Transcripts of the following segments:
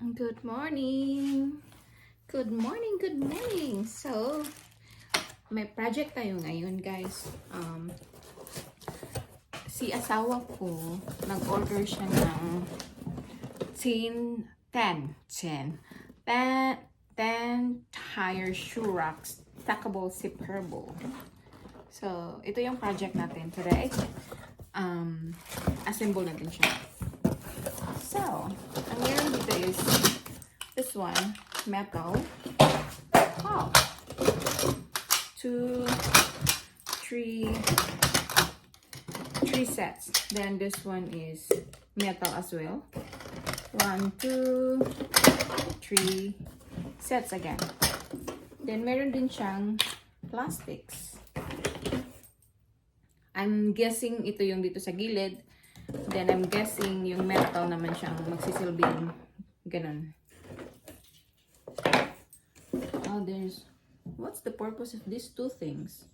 Good morning! Good morning, good morning! So, may project tayo ngayon, guys. Si asawa ko, nag-order siya ng 10 tire shoe racks, stackable, zipperable. So, ito yung project natin today. Assemble natin siya. So, ang meron dito is this one, metal. Oh. 2, 3 sets. Then this one is metal as well. 1, 2, 3 sets again. Then meron din siyang plastics. I'm guessing ito yung dito sa gilid. Then I'm guessing yung metal naman siyang magsisilbing ganun. Oh, what's the purpose of these two things?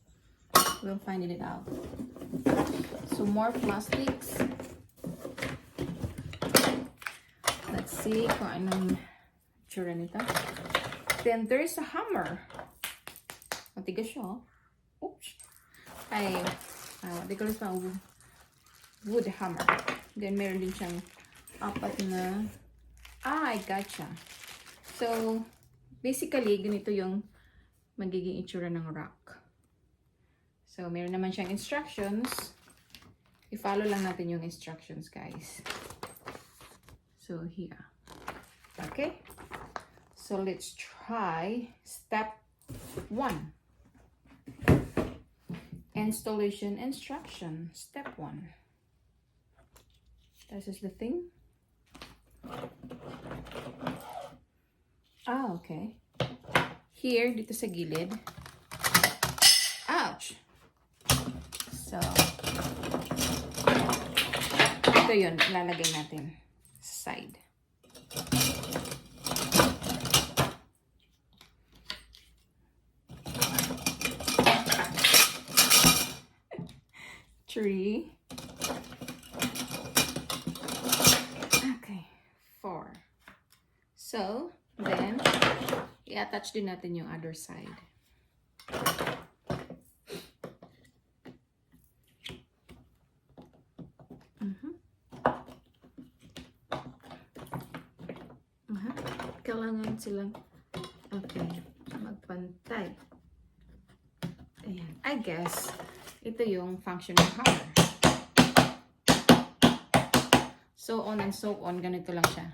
We'll find it out. So more plastics. Let's see kung anong tsura nito. Then there's a hammer. Matigas siya, oh. Oops. Ay, di ko rin pa wood hammer. Then meron din siyang apat na I gotcha. So basically ganito yung magiging itsura ng rack. So meron naman siyang instructions. I-follow lang natin yung instructions, guys. So here. Okay? So let's try step 1. Installation instruction. Step 1. This is the thing. Okay. Here, dito sa gilid. Ouch! So, ito yun, ilalagay natin sa side. Three. Okay. 4. So, then, i-attach din natin yung other side. Kailangan silang magpantay. Ayan. I guess, ito yung function ng hammer. So on and so on, ganito lang siya.